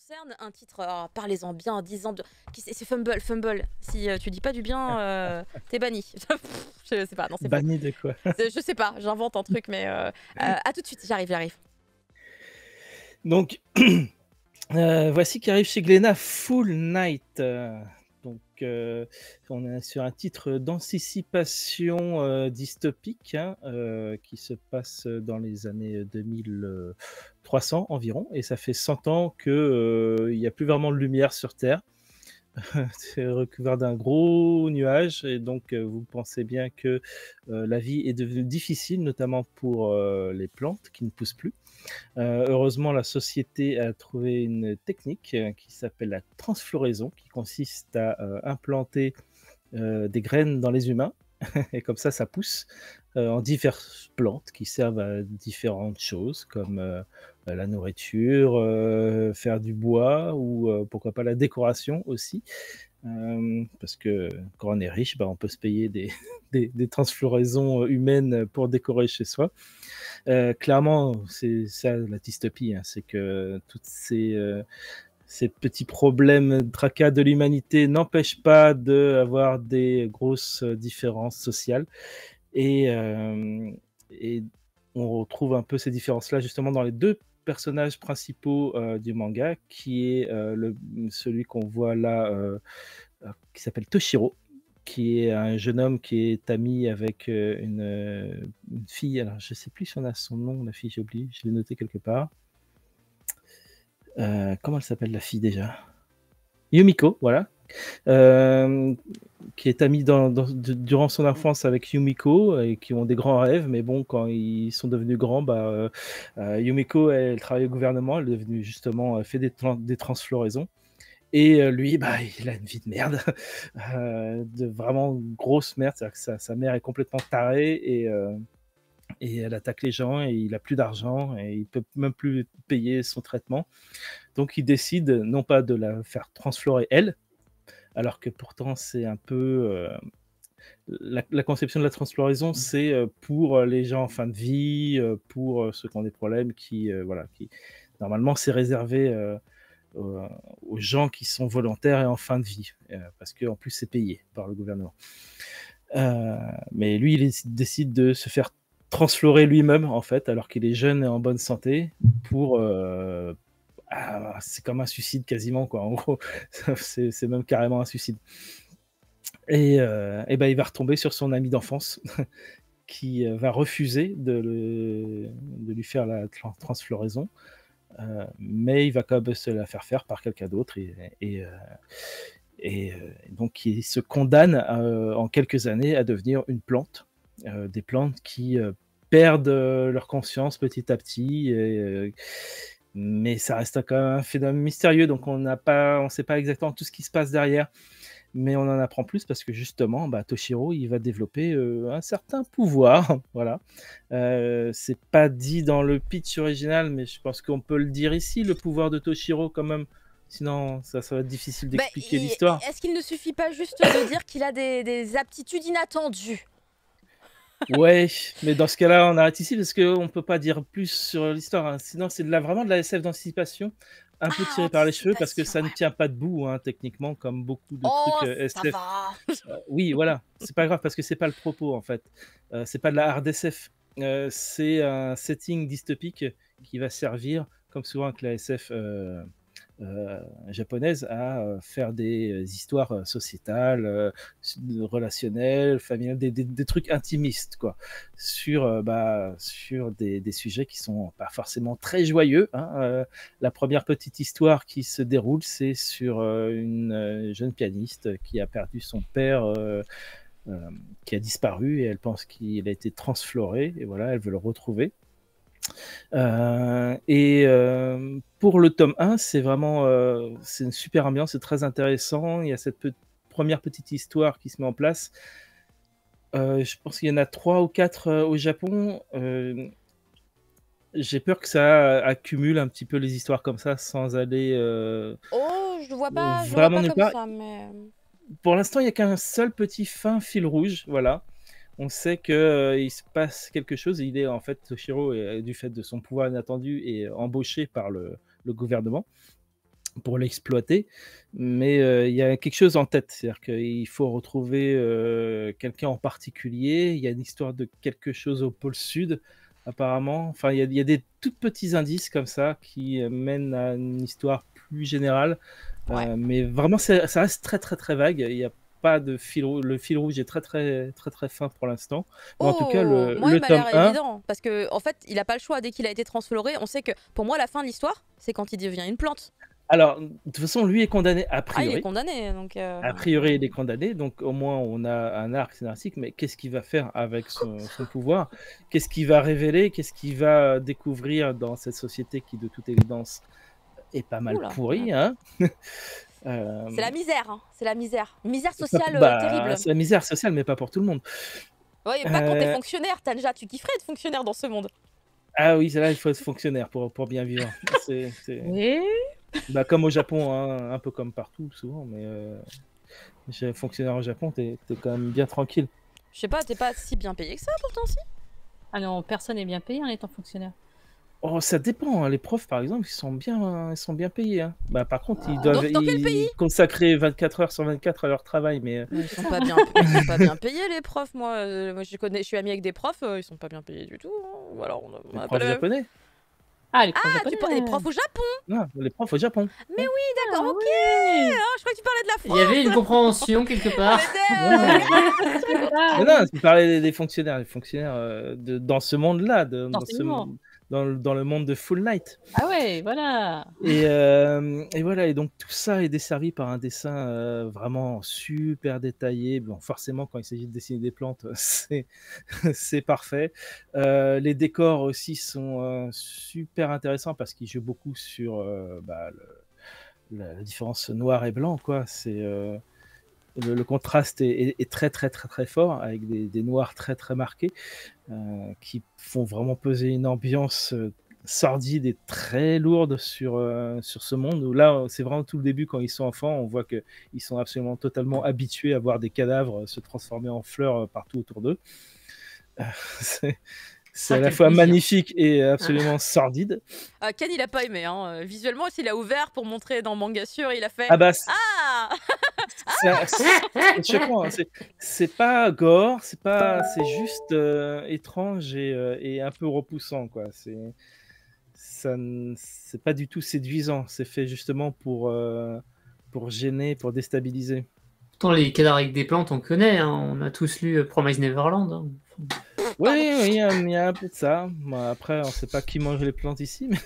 concerne un titre, parlez-en bien en disant c'est Fumble, Fumble. Si tu dis pas du bien, t'es banni. Je sais pas, non, c'est faux. Banni de quoi? Je sais pas, j'invente un truc, mais à tout de suite, j'arrive, j'arrive. Donc, voici qui arrive chez Glénat Full Night. Donc, on est sur un titre d'anticipation dystopique hein, qui se passe dans les années 2300 environ, et ça fait 100 ans qu'il n'y a plus vraiment de lumière sur Terre. C'est recouvert d'un gros nuage, et donc vous pensez bien que la vie est devenue difficile, notamment pour les plantes qui ne poussent plus. Heureusement, la société a trouvé une technique qui s'appelle la transfloraison, qui consiste à implanter des graines dans les humains, et comme ça pousse en diverses plantes qui servent à différentes choses, comme la nourriture, faire du bois, ou pourquoi pas la décoration aussi. Parce que quand on est riche, on peut se payer des transfloraisons humaines pour décorer chez soi. Clairement, c'est ça la dystopie, hein, c'est que toutes ces petits problèmes, tracas de l'humanité n'empêchent pas d'avoir des grosses différences sociales. Et, et on retrouve un peu ces différences-là justement dans les deux personnages principaux du manga, qui est celui qu'on voit là, qui s'appelle Toshiro, qui est un jeune homme qui est ami avec une fille. Alors, je sais plus si on a son nom, la fille, j'ai oublié, je l'ai noté quelque part. Comment elle s'appelle, la fille, déjà? Yumiko, voilà. Qui est ami durant son enfance avec Yumiko, et qui ont des grands rêves, mais bon, quand ils sont devenus grands, Yumiko, elle travaille au gouvernement, elle est devenue justement, fait des transfloraisons. Et lui, il a une vie de merde, de vraiment grosse merde. C'est-à-dire que sa mère est complètement tarée, et elle attaque les gens, et il a plus d'argent, et il peut même plus payer son traitement. Donc il décide non pas de la faire transflorer elle, alors que pourtant c'est un peu la conception de la transfloraison, c'est pour les gens en fin de vie, pour ceux qui ont des problèmes, qui normalement c'est réservé aux gens qui sont volontaires et en fin de vie, parce qu'en plus c'est payé par le gouvernement. Mais lui, il décide de se faire transflorer lui-même, en fait, alors qu'il est jeune et en bonne santé, pour... c'est comme un suicide quasiment, quoi. En gros, c'est même carrément un suicide. Et il va retomber sur son ami d'enfance, qui va refuser de lui faire la transfloraison. Mais il va quand même se la faire par quelqu'un d'autre, et donc il se condamne en quelques années à devenir une plante. Des plantes qui perdent leur conscience petit à petit, mais ça reste quand même un phénomène mystérieux, donc on ne sait pas exactement tout ce qui se passe derrière. Mais on en apprend plus parce que justement, Toshiro, il va développer un certain pouvoir. Voilà. C'est pas dit dans le pitch original, mais je pense qu'on peut le dire ici, le pouvoir de Toshiro quand même. Sinon, ça va être difficile d'expliquer l'histoire. Est-ce qu'il ne suffit pas juste de dire qu'il a des aptitudes inattendues? Ouais, mais dans ce cas-là, on arrête ici parce qu'on ne peut pas dire plus sur l'histoire, hein. Sinon, c'est vraiment de la SF d'anticipation, un peu Ah, tiré par les cheveux, parce que anticipation, ça ne ouais. tient pas debout, hein, techniquement, comme beaucoup de Oh, trucs ça SF. va. Oui, voilà, c'est pas grave parce que c'est pas le propos en fait. C'est pas de la hard SF. C'est un setting dystopique qui va servir, comme souvent avec la SF japonaise, à faire des histoires sociétales, relationnelles, familiales, des trucs intimistes, quoi, sur des sujets qui sont pas forcément très joyeux, hein. La première petite histoire qui se déroule, c'est sur une jeune pianiste qui a perdu son père, qui a disparu, et elle pense qu'il a été transfloré, et voilà, elle veut le retrouver. Pour le tome 1, c'est vraiment c'est une super ambiance, c'est très intéressant. Il y a cette première petite histoire qui se met en place. Je pense qu'il y en a 3 ou 4 au Japon. J'ai peur que ça accumule un petit peu les histoires comme ça, sans aller Oh, je le vois vraiment pas nulle comme part. ça, mais... Pour l'instant, il n'y a qu'un seul petit fin fil rouge, voilà. On sait qu'il se passe quelque chose, et il est en fait, Toshiro, du fait de son pouvoir inattendu, est embauché par le gouvernement. pour l'exploiter. Mais il y a quelque chose en tête, c'est-à-dire qu'il faut retrouver quelqu'un en particulier. Il y a une histoire de quelque chose au pôle sud, apparemment. Enfin, il y a des tout petits indices comme ça qui mènent à une histoire plus générale. Ouais. Mais vraiment, ça reste très très très vague. Il n'y a pas de fil rouge. Le fil rouge est très très très très fin pour l'instant. Mais en tout cas, Oh, moi, il le m'a tome l'air 1, évident. Parce que, en fait, il a pas le choix. Dès qu'il a été transfloré, on sait que, pour moi, la fin de l'histoire, c'est quand il devient une plante. alors, de toute façon, lui est condamné a Ah, il est priori. condamné, donc... A priori, il est condamné, donc au moins on a un arc scénaristique, mais qu'est-ce qu'il va faire avec son pouvoir? Qu'est-ce qu'il va révéler? Qu'est-ce qu'il va découvrir dans cette société qui, de toute évidence, est pas mal Oula. pourrie, hein? C'est la misère, hein. C'est la misère. Une misère sociale Bah, terrible. c'est la misère sociale, mais pas pour tout le monde. Ouais, pas quand t'es Euh, fonctionnaire, Tanja. Tu kifferais être fonctionnaire dans ce monde. Ah oui, c'est là, il faut être fonctionnaire pour bien vivre. Oui. Bah, comme au Japon, hein, un peu comme partout, souvent, mais fonctionnaire au Japon, t'es quand même bien tranquille. Je sais pas, t'es pas si bien payé que ça, pourtant, si. Ah non, personne n'est bien payé en étant fonctionnaire. Oh, ça dépend, hein. Les profs, par exemple, ils sont bien payés, hein. Bah, par contre, ils Dans doivent quel pays consacrer 24 heures sur 24 à leur travail, mais Ils sont pas bien payés, les profs, moi. Moi, je suis amie avec des profs, ils sont pas bien payés du tout, hein. Ou alors, on les a pas profs le... japonais. Ah, les profs Ah, japonais. les profs au Japon. Non, les profs au Japon. Mais oui, d'accord, Ah, ok. oui. Ah, je crois que tu parlais de la Il France. y avait une compréhension quelque part. Ah, Mais non, tu parlais des fonctionnaires, dans ce monde-là, D'enseignement. dans le monde de Full Night. Ah ouais, voilà. Et voilà, et donc tout ça est desservi par un dessin vraiment super détaillé. Bon, forcément, quand il s'agit de dessiner des plantes, c'est parfait. Les décors aussi sont super intéressants parce qu'ils jouent beaucoup sur bah, la différence noir et blanc, quoi. Le contraste est très très très très fort avec des noirs très très marqués qui font vraiment peser une ambiance sordide et très lourde sur ce monde où là c'est vraiment tout le début quand ils sont enfants, on voit qu'ils sont absolument totalement habitués à voir des cadavres se transformer en fleurs partout autour d'eux. C'est à la quel fois plaisir. magnifique et absolument sordide. Ken, il a pas aimé, hein. Visuellement, s'il a ouvert pour montrer dans Mangasure, il a fait... Ah bah Ah c'est choquant, hein. C'est pas gore, c'est juste étrange et un peu repoussant, quoi. C'est pas du tout séduisant, c'est fait justement pour gêner, pour déstabiliser. Pourtant, les cadavres avec des plantes, on connaît. Hein. On a tous lu Promise Neverland. Hein. Oui, il y a un peu de ça. Bon, après, on sait pas qui mange les plantes ici, mais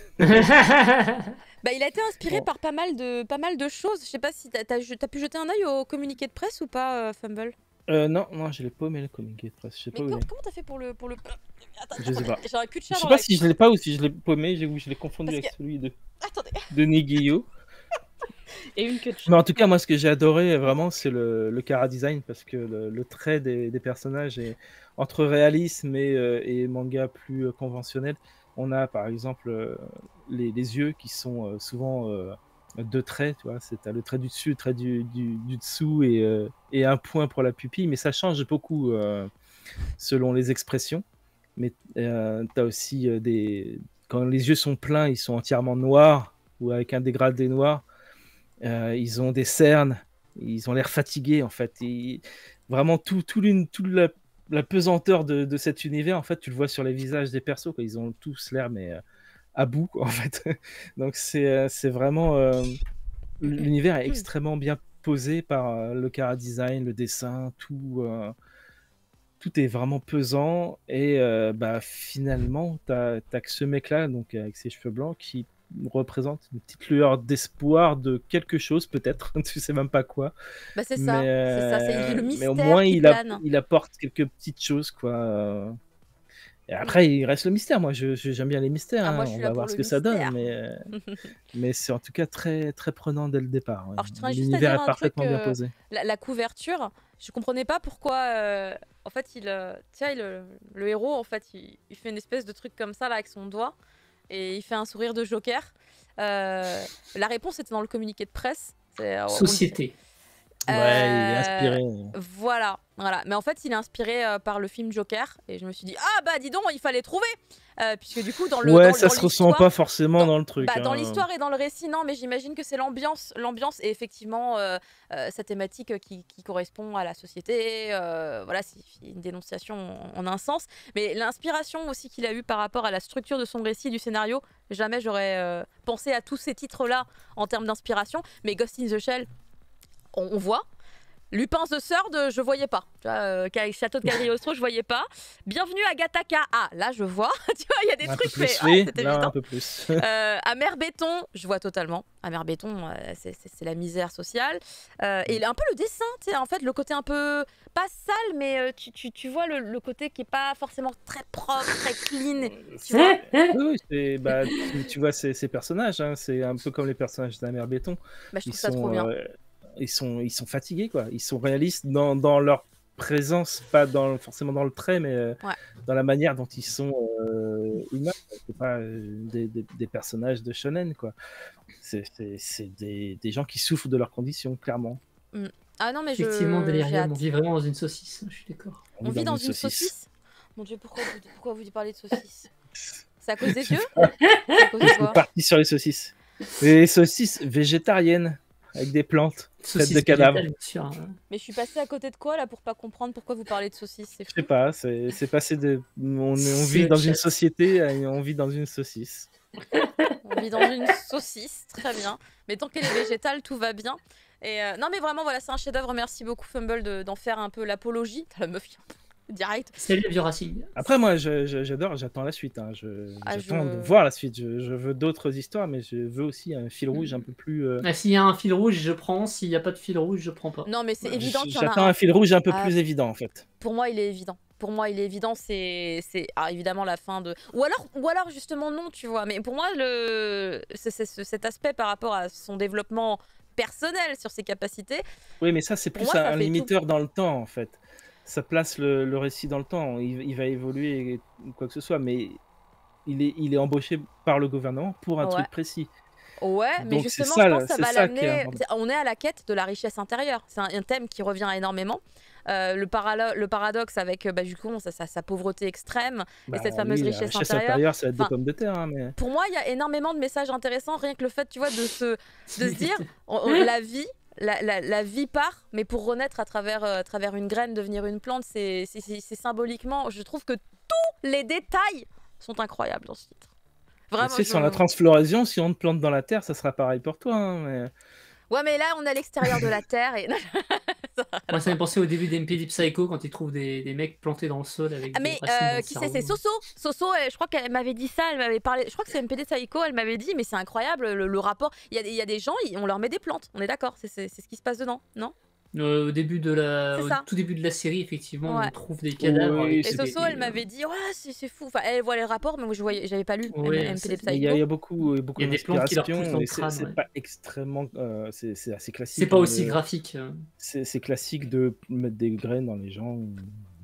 Bah, il a été inspiré Bon. par pas mal de choses. Je sais pas si t'as pu jeter un œil au communiqué de presse ou pas, Fumble. non, je l'ai paumé le communiqué de presse. Je sais Mais pas où il est. comment t'as fait pour le... Attends, Je sais pas. j'ai un cul de chat Je sais dans pas la... si je l'ai pas ou si je l'ai paumé, je l'ai confondu Parce avec celui Attendez. de Nigio. Et une queue de Mais en tout cas, moi, ce que j'ai adoré vraiment, c'est le chara design parce que le trait des personnages est entre réalisme et manga plus conventionnel. On a par exemple les yeux qui sont souvent deux traits, tu vois. T'as le trait du dessus, le trait du dessous et un point pour la pupille, mais ça change beaucoup selon les expressions. Mais t'as aussi quand les yeux sont pleins, ils sont entièrement noirs ou avec un dégradé noir. Ils ont des cernes, ils ont l'air fatigués en fait. Vraiment toute la pesanteur de cet univers, en fait, tu le vois sur les visages des persos, quoi. Ils ont tous l'air mais à bout, quoi, en fait. Donc c'est vraiment l'univers est extrêmement bien posé par le chara design, le dessin, tout est vraiment pesant et bah finalement t'as que ce mec-là, donc avec ses cheveux blancs, qui représente une petite lueur d'espoir de quelque chose, peut-être. Tu sais même pas quoi. Bah, c'est ça. C'est le Mais mystère au moins qui plane. il apporte quelques petites choses, quoi. Et après, il reste le mystère. Moi, j'aime bien les mystères. Ah, moi, Hein. je suis On là va pour voir ce le que ça donne, mystère. mais c'est en tout cas très très prenant dès le départ. Ouais. Alors, je tiens juste à L'univers dire est un truc, parfaitement bien posé. la couverture, je comprenais pas pourquoi, en fait, le héros, en fait, il fait une espèce de truc comme ça, là, avec son doigt, et il fait un sourire de Joker. La réponse était dans le communiqué de presse. Société. Ouais, il est inspiré. Voilà. Mais en fait, il est inspiré par le film Joker. Et je me suis dit, ah bah dis donc, il fallait trouver. Puisque du coup, dans le. Ouais, dans, ça dans se ressent l'histoire- pas forcément dans le truc. Bah, dans hein. l'histoire et dans le récit, non, mais j'imagine que c'est l'ambiance. L'ambiance et effectivement cette thématique qui correspond à la société. Voilà, c'est une dénonciation en un sens. Mais l'inspiration aussi qu'il a eue par rapport à la structure de son récit, du scénario, jamais j'aurais pensé à tous ces titres-là en termes d'inspiration. Mais Ghost in the Shell, on voit. Lupin the Third, je voyais pas. Tu vois, Château de Cagliostro, je voyais pas. Bienvenue à Gattaca. Ah, là, je vois. Tu vois, il y a des Un peu trucs plus, faits. oui, C'était là, évident. un peu plus. Amer Béton, je vois totalement. Amer Béton, c'est la misère sociale. Et un peu le dessin, tu sais, en fait, le côté un peu, pas sale, mais tu vois le côté qui est pas forcément très propre, très clean. Tu vois Oui, bah, tu vois ces personnages, hein, c'est un peu comme les personnages d'Amer Béton. Bah, je Ils trouve ça trop bien. ils sont fatigués, quoi. Ils sont réalistes dans leur présence, pas forcément dans le trait, mais dans la manière dont ils sont humains. C'est pas des personnages de shonen, quoi. C'est des gens qui souffrent de leurs conditions, clairement. Ah non, mais Effectivement, j'ai Delirium, hâte. on vit vraiment dans une saucisse, je suis d'accord. On vit dans une saucisse. Mon Dieu, pourquoi vous parlez de saucisse? C'est à cause des yeux? C'est à cause de C'est quoi? parti sur les saucisses. Les saucisses végétariennes, avec des plantes faites Saucisse de cadavres. végétale, bien sûr, hein. Mais je suis passée à côté de quoi là pour pas comprendre pourquoi vous parlez de saucisse? C'est Je sais fou. pas, c'est passé de. On C'est vit le dans une chat. société, on vit dans une saucisse. On vit dans une saucisse, très bien. Mais tant qu'elle est végétale, tout va bien. Et non, mais vraiment, voilà, c'est un chef-d'œuvre. Merci beaucoup, Fumble, d'en faire un peu l'apologie. T'as la meuf qui direct. Salut, Vieux Racing. Après, moi, j'adore, j'attends la suite. Hein. J'attends de voir la suite. Je veux d'autres histoires, mais je veux aussi un fil rouge un peu plus. Ah, s'il y a un fil rouge, je prends. S'il n'y a pas de fil rouge, je prends pas. Non, mais c'est évident qu'il y en a J'attends un fil rouge un peu Ah, plus évident, en fait. Pour moi, il est évident. Pour moi, il est évident, c'est évidemment la fin de. Ou alors justement non, tu vois. Mais pour moi, cet aspect par rapport à son développement personnel sur ses capacités. Oui, mais ça, c'est Pour plus moi, ça un fait limiteur dans le temps, en fait. Ça place le récit dans le temps. Il va évoluer, quoi que ce soit, mais il est embauché par le gouvernement pour un Ouais. truc précis. Ouais, mais Donc, c'est justement, ça, je pense que ça c'est va ça qui est l'amener. important. On est à la quête de la richesse intérieure. C'est un thème qui revient énormément. Le paradoxe avec du coup, sa pauvreté extrême et cette fameuse oui, la richesse richesse intérieure. intérieure, ça va être des Enfin, pommes de terre. Hein, mais... Pour moi, il y a énormément de messages intéressants. Rien que le fait, tu vois, de se dire la vie. La vie part, mais pour renaître à travers une graine, devenir une plante, c'est symboliquement. Je trouve que tous les détails sont incroyables dans ce titre. Vraiment. Tu sais, sans la transfloration, si on te plante dans la terre, ça sera pareil pour toi. Hein, mais... Ouais, mais là, on est à l'extérieur de la terre et. Moi, ça m'a pensé au début d'MPD Psycho quand ils trouvent des mecs plantés dans le sol avec Mais des racines dans le qui c'est cerveau. C'est Soso. Soso, je crois qu'elle m'avait dit ça, elle m'avait parlé. Je crois que c'est MPD Psycho, elle m'avait dit, mais c'est incroyable le rapport. Il y a des gens, on leur met des plantes, on est d'accord, c'est ce qui se passe dedans, non? Au C'est ça. tout début de la série, effectivement, Ouais. on trouve des cadavres. Oui, avec Et c'est des- Soso, elle m'avait dit, ouais, c'est fou. Enfin, elle voit les rapports, mais moi, j'avais pas lu Ouais, MPD c'est- Mais il y a Psycho. beaucoup Il y a des plantes qui leur poussent d'inspiration dans le et crâne, c'est ouais. pas extrêmement. C'est assez classique. C'est pas hein, aussi graphique. C'est classique de mettre des graines dans les gens.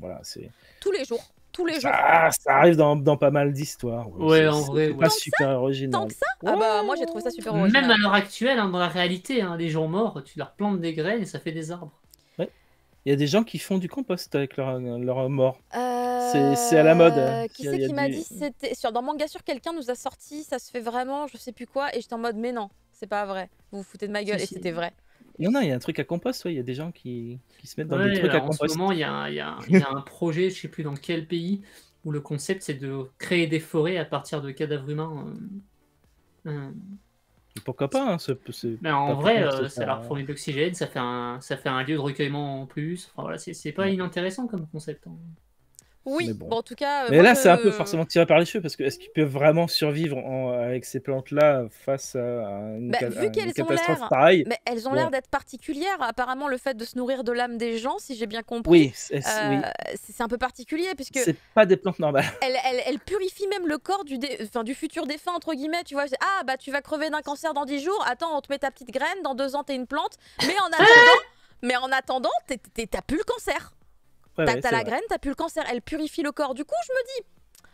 Voilà, c'est. Tous les jours. Tous les jours. Ça arrive dans pas mal d'histoires. Ouais, c'est- en vrai, C'est ouais. pas Tant que super original. Tant que ça Ah bah, moi, j'ai trouvé ça super Même original. à l'heure actuelle, hein, dans la réalité, hein, les gens morts, tu leur plantes des graines et ça fait des arbres. Il y a des gens qui font du compost avec leur mort. C'est à la mode. Qui Il y a- c'est il y a qui m'a du- dit c'était dans Manga sur quelqu'un nous a sorti, ça se fait vraiment, je sais plus quoi, et j'étais en mode mais non, c'est pas vrai, vous vous foutez de ma gueule, Si, et si. c'était vrai. Il y en a, il y a un truc à compost. Ouais, il y a des gens qui se mettent dans Ouais, des trucs à en ce compost. moment, il y a un projet, je sais plus dans quel pays, où le concept c'est de créer des forêts à partir de cadavres humains. Pourquoi pas hein, Mais en pas vrai, pour nous, ça leur fournit de l'oxygène, ça fait un lieu de recueillement en plus. Enfin, voilà, c'est pas Ouais. inintéressant comme concept. Hein. Oui, Mais bon. bon, en tout cas. Mais moi, là, c'est un peu forcément tiré par les cheveux parce que est-ce qu'ils peuvent vraiment survivre avec ces plantes-là face à une, Bah, ca- vu à une qu'elles ont catastrophe l'air- pareille? Mais elles ont Bon. l'air d'être particulières. Apparemment, le fait de se nourrir de l'âme des gens, si j'ai bien compris, Oui, oui. c'est un peu particulier, puisque C'est pas des plantes normales. elle purifie même le corps du futur défunt, entre guillemets, tu vois. Ah, bah, tu vas crever d'un cancer dans 10 jours, attends, on te met ta petite graine, dans 2 ans, t'es une plante, mais en attendant, t'as plus le cancer. Ouais, T'as ouais, c'est la vrai. graine, t'as plus le cancer. Elle purifie le corps. Du coup, je me dis,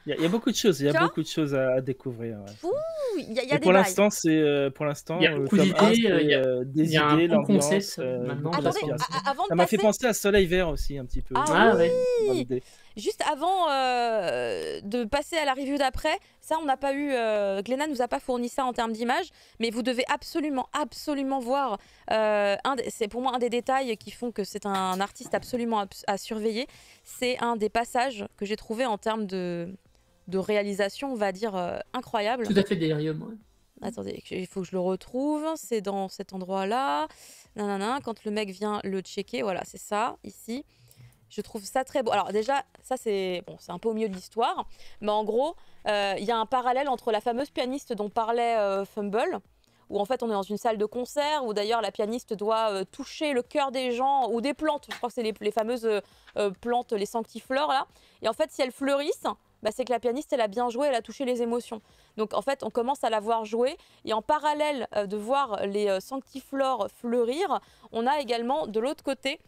Il y a beaucoup de choses, il y Tu a vois? beaucoup de choses à découvrir. Ouais. Ouh, il y a Et des pour bails. l'instant, Il y a le beaucoup tome 1, d'idées, c'est il des y a un idées, bon l'ambiance, concept maintenant beaucoup de la Attendez, série. d'inspiration. avant Ça de m'a fait passer, penser à Soleil Vert aussi, un petit peu, ah Ah ouais. dans oui, l'idée. juste avant de passer à la review d'après, ça on n'a pas eu, Glénat nous a pas fourni ça en termes d'images, mais vous devez absolument, absolument voir, c'est pour moi un des détails qui font que c'est un artiste absolument à surveiller, c'est un des passages que j'ai trouvé en termes de réalisation, on va dire, incroyable. Tout à fait délirium. Ouais. Attendez, il faut que je le retrouve. C'est dans cet endroit-là. Nanana, quand le mec vient le checker, voilà, c'est ça, ici. Je trouve ça très beau. Alors déjà, ça c'est bon, c'est un peu au milieu de l'histoire, mais en gros, il y a un parallèle entre la fameuse pianiste dont parlait Fumble, où en fait on est dans une salle de concert, où d'ailleurs la pianiste doit toucher le cœur des gens, ou des plantes, je crois que c'est les fameuses plantes, les sanctiflores là, et en fait si elles fleurissent, bah, c'est que la pianiste elle a bien joué, elle a touché les émotions. Donc en fait on commence à la voir jouer, et en parallèle de voir les sanctiflores fleurir, on a également de l'autre côté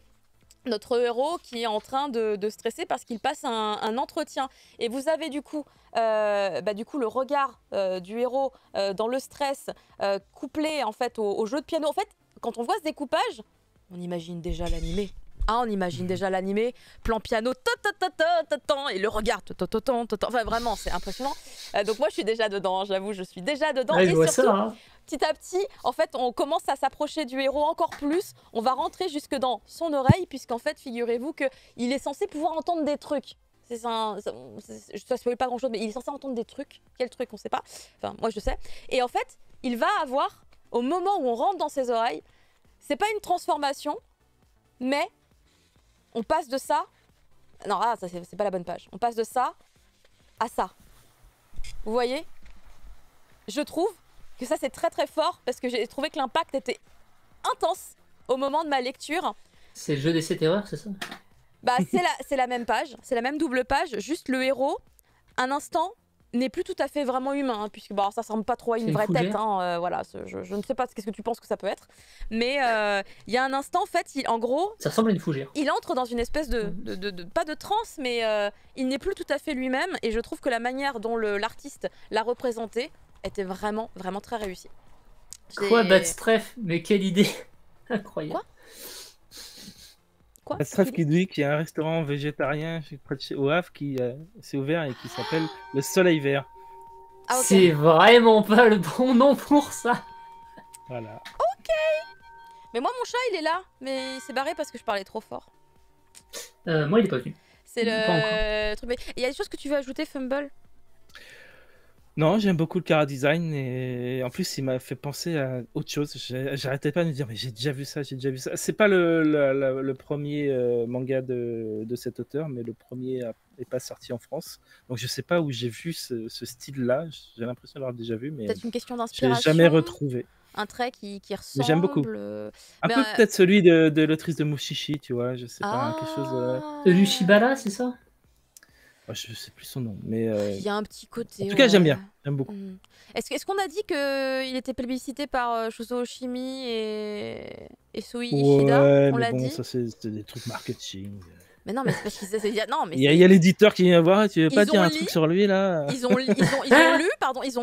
notre héros qui est en train de stresser parce qu'il passe un entretien. Et vous avez du coup le regard du héros dans le stress, couplé en fait au jeu de piano. En fait, quand on voit ce découpage, on imagine déjà l'animé. Ah, on imagine déjà l'animé, plan piano, et le regard, enfin vraiment, c'est impressionnant. Donc moi, je suis déjà dedans, j'avoue, je suis déjà dedans. Ouais, je Et vois surtout, ça. Hein. petit à petit, en fait, on commence à s'approcher du héros encore plus. On va rentrer jusque dans son oreille, puisqu'en fait, figurez-vous qu'il est censé pouvoir entendre des trucs. Ça ne spoil pas grand-chose, mais il est censé entendre des trucs. Quel truc, on ne sait pas. Enfin, moi, je sais. Et en fait, il va avoir, au moment où on rentre dans ses oreilles, c'est pas une transformation, mais on passe de ça... Non, ah, ça, c'est pas la bonne page. On passe de ça à ça. Vous voyez? Je trouve que ça c'est très très fort parce que j'ai trouvé que l'impact était intense au moment de ma lecture. C'est le jeu des 7 erreurs, c'est ça? Bah c'est la même page, c'est la même double page, juste le héros, un instant, n'est plus tout à fait vraiment humain, hein, puisque bon, ça ressemble pas trop à une vraie tête, hein, voilà, je ne sais pas qu'est-ce que tu penses que ça peut être, mais il y a un instant, en fait, en gros... Ça ressemble à une fougère. Il entre dans une espèce pas de transe, mais il n'est plus tout à fait lui-même, et je trouve que la manière dont l'artiste l'a représenté était vraiment, vraiment très réussie. Quoi, Batstreff? Mais quelle idée! Incroyable. Quoi? Batstreff qui dit qu'il y a un restaurant végétarien près de chez au Havre qui s'est ouvert et qui s'appelle le Soleil Vert. Ah, okay. C'est vraiment pas le bon nom pour ça. Voilà. Ok. Mais moi, mon chat, il est là, mais il s'est barré parce que je parlais trop fort. Moi, il est pas venu. C'est le truc. Il y a des choses que tu veux ajouter, Fumble? Non, j'aime beaucoup le chara design et en plus il m'a fait penser à autre chose. J'arrêtais pas de me dire mais j'ai déjà vu ça, j'ai déjà vu ça. C'est pas le premier manga de cet auteur, mais le premier n'est pas sorti en France. Donc je sais pas où j'ai vu ce style-là. J'ai l'impression d'avoir déjà vu, mais peut-être une question je l'ai d'inspiration. jamais retrouvé. Un trait qui ressemble. Mais j'aime beaucoup. Un peu peut-être celui de l'autrice de Mushishi, tu vois. Je sais pas, quelque chose. De Lushibala, c'est ça? Je sais plus son nom, mais il y a un petit côté. En tout cas, j'aime bien, j'aime beaucoup. Est-ce qu'on a dit qu'il était plébiscité par Shuzo Oshimi et Sui Ishida? Ouais, on l'a bon, dit. ça c'est des trucs marketing. Mais non, mais c'est parce qu'ils non, mais il y a l'éditeur qui vient voir. Tu veux pas dire un truc sur lui là? Ils ont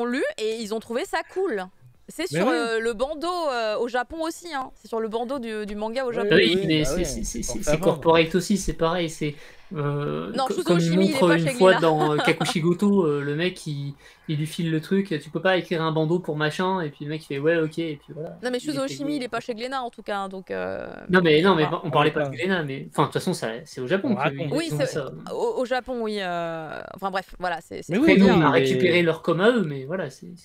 lu et ils ont trouvé ça cool. C'est sur le bandeau au Japon aussi, hein. C'est sur le bandeau du manga au Japon. Oui, mais c'est corporate aussi, c'est pareil. C'est comme il Oshimi, montre une fois dans Kakushigoto, le mec il lui file le truc. Tu peux pas écrire un bandeau pour machin, et puis le mec il fait ouais, ok, et puis voilà. Non, mais Shuzo Oshimi il est pas chez Glénat en tout cas, hein, donc. Non, mais on parlait pas de Glénat, mais enfin de toute façon c'est au Japon. Oui, au Japon, oui. Enfin bref, voilà, c'est. Après nous on a récupéré leur com à eux, mais voilà, c'est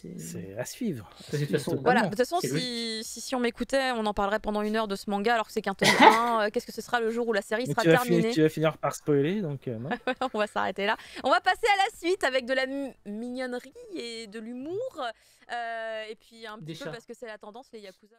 à suivre. De toute façon, si on m'écoutait, on en parlerait pendant 1 heure de ce manga, alors que c'est qu'un tome 1. Qu'est-ce que ce sera le jour où la série sera terminée? Tu vas finir par spoiler, donc non. On va s'arrêter là. On va passer à la suite avec de la mignonnerie et de l'humour. Et puis un petit peu parce que c'est la tendance, les Yakuza.